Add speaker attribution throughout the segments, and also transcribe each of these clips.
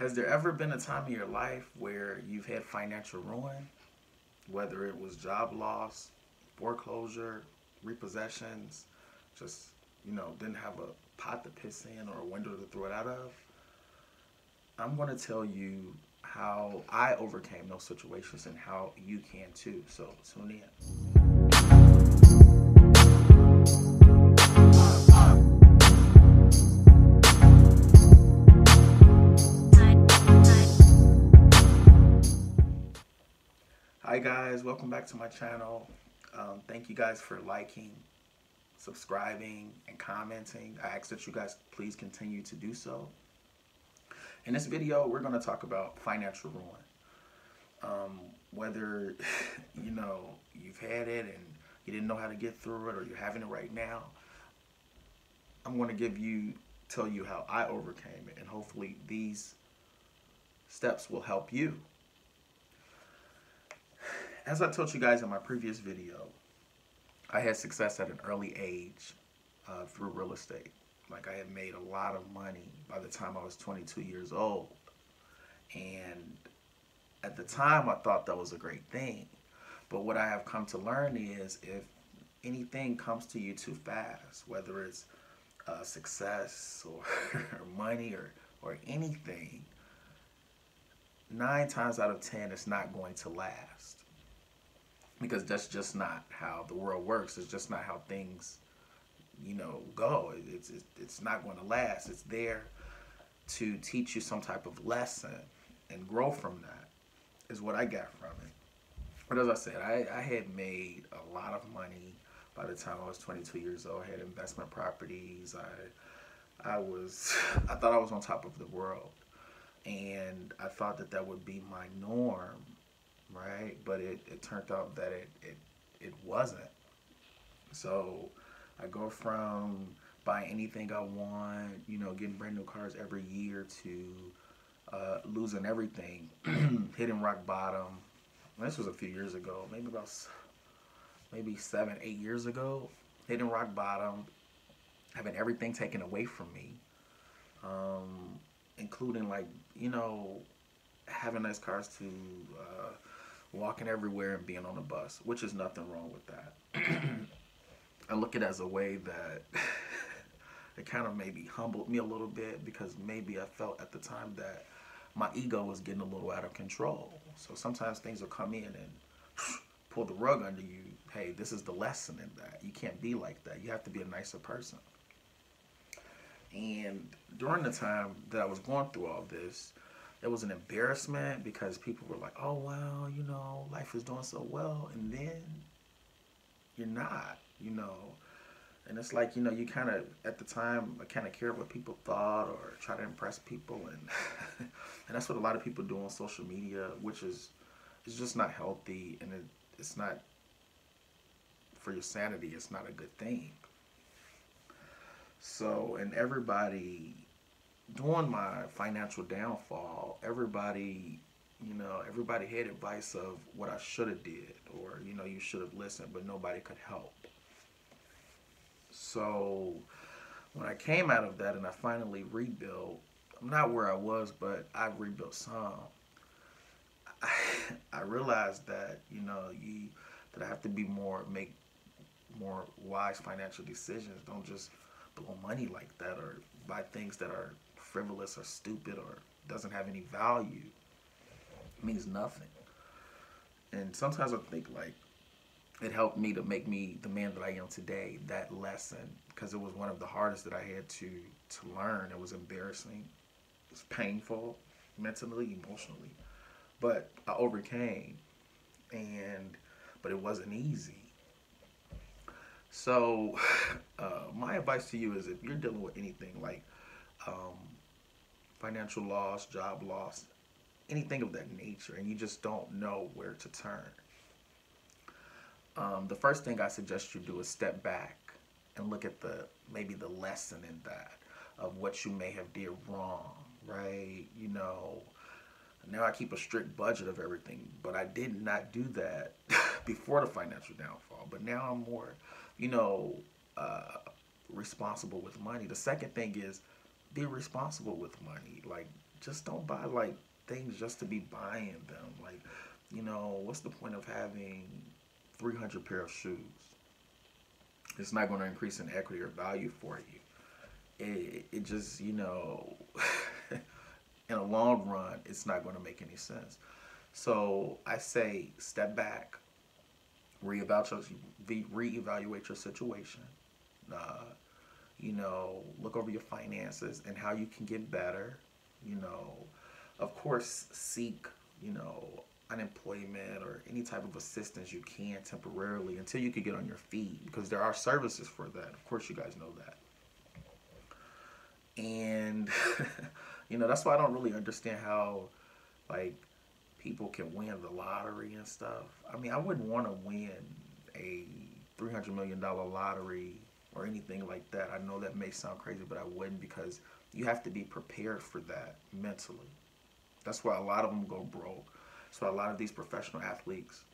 Speaker 1: Has there ever been a time in your life where you've had financial ruin, whether it was job loss, foreclosure, repossessions, just, didn't have a pot to piss in or a window to throw it out of? I'm going to tell you how I overcame those situations and how you can too. So tune in. Hi guys, welcome back to my channel. Thank you guys for liking, subscribing, and commenting. I ask that you guys please continue to do so. In this video, we're going to talk about financial ruin. Whether you've had it and you didn't know how to get through it, or you're having it right now, I'm going to tell you how I overcame it, and hopefully these steps will help you. As I told you guys in my previous video, I had success at an early age through real estate. Like, I had made a lot of money by the time I was 22 years old. And at the time, I thought that was a great thing. But what I have come to learn is if anything comes to you too fast, whether it's success or money or anything, 9 times out of 10, it's not going to last. Because that's just not how the world works. It's just not how things, go. It's not going to last. It's there to teach you some type of lesson and grow from that, is what I got from it. But as I said, I had made a lot of money by the time I was 22 years old. I had investment properties. I thought I was on top of the world. And I thought that would be my norm. Right, but it turned out that it wasn't. So I go from buying anything I want, getting brand new cars every year, to losing everything, hitting rock bottom. This was a few years ago, maybe 7, 8 years ago. Hitting rock bottom, having everything taken away from me, including having nice cars to walking everywhere and being on the bus, which is nothing wrong with that. I look at it as a way that it kind of maybe humbled me a little bit, because maybe I felt at the time that my ego was getting a little out of control. So sometimes things will come in and pull the rug under you. Hey, this is the lesson in that. You can't be like that. You have to be a nicer person. And during the time that I was going through all this, it was an embarrassment, because people were like, oh, wow, life is doing so well. And then you're not, And it's like, you kind of, at the time, I kind of cared what people thought or try to impress people. And and that's what a lot of people do on social media, which is just not healthy. And it's not, for your sanity, it's not a good thing. So, and everybody, during my financial downfall, everybody had advice of what I should have did, or, you should have listened, but nobody could help. So when I came out of that and I finally rebuilt, I'm not where I was, but I rebuilt some. I realized that, that I have to make more wise financial decisions. Don't just blow money like that, or buy things that are frivolous or stupid or doesn't have any value. It means nothing. And sometimes I think it helped me to make me the man that I am today, that lesson, because it was one of the hardest that I had to learn. It was embarrassing. It was painful, mentally, emotionally. But I overcame, but it wasn't easy. So my advice to you is, if you're dealing with anything like financial loss, job loss, anything of that nature, and you just don't know where to turn, the first thing I suggest you do is step back and look at maybe the lesson in that, of what you may have did wrong, right? Now I keep a strict budget of everything, but I did not do that before the financial downfall. But now I'm more, responsible with money. The second thing is, be responsible with money. Like, just don't buy like things just to be buying them. Like, what's the point of having 300 pair of shoes? It's not going to increase in equity or value for you. It just, in a long run, it's not going to make any sense. So I say step back, reevaluate your situation. Uh, Look over your finances and how you can get better. You know, of course, seek, unemployment or any type of assistance you can temporarily until you can get on your feet, because there are services for that. Of course, you guys know that. And, that's why I don't really understand how, like, people can win the lottery and stuff. I mean, I wouldn't want to win a $300 million lottery or anything like that. I know that may sound crazy, but I wouldn't, because you have to be prepared for that mentally. That's why a lot of them go broke. That's why a lot of these professional athletes,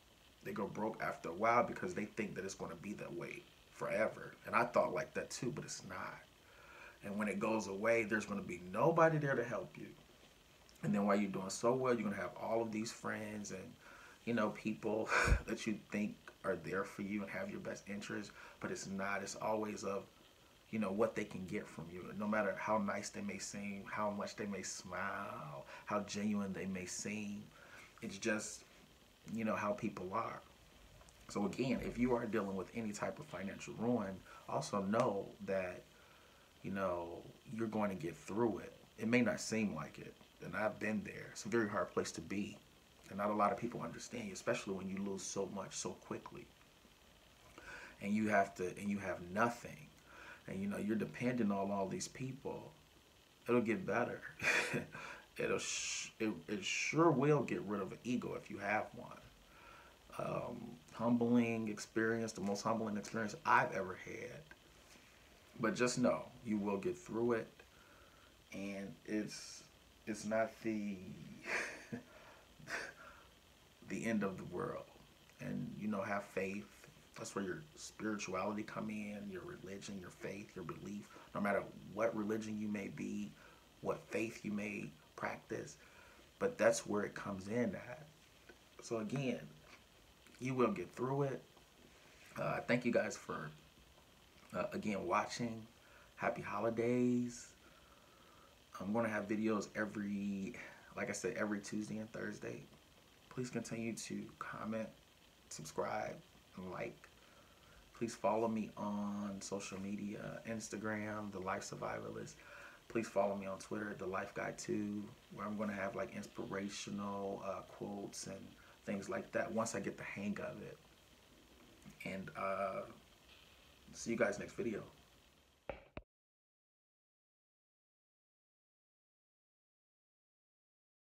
Speaker 1: they go broke after a while, because they think that it's going to be that way forever. And I thought like that too, but it's not. And when it goes away, there's going to be nobody there to help you. And then while you're doing so well, you're going to have all of these friends and, people that you think are there for you and have your best interest, but it's not. It's always of, what they can get from you. No matter how nice they may seem, how much they may smile, how genuine they may seem, it's just, how people are. So again, if you are dealing with any type of financial ruin, also know that, you're going to get through it. It may not seem like it, and I've been there. It's a very hard place to be. And not a lot of people understand you, especially when you lose so much so quickly. And you have nothing. And you're dependent on all these people. It'll get better. It sure will get rid of an ego if you have one. Humbling experience, the most humbling experience I've ever had. But just know, you will get through it. And it's not the the end of the world. And have faith. That's where your spirituality come in, your religion, your faith, your belief. No matter what religion you may be, what faith you may practice, but that's where it comes in at. So again, you will get through it. Thank you guys for again watching. Happy holidays. I'm going to have videos like I said, every Tuesday and Thursday. Please continue to comment, subscribe, and like. Please follow me on social media, Instagram, The Life Survivalist. Please follow me on Twitter, The Life Guy 2, where I'm going to have like inspirational quotes and things like that once I get the hang of it. And see you guys next video.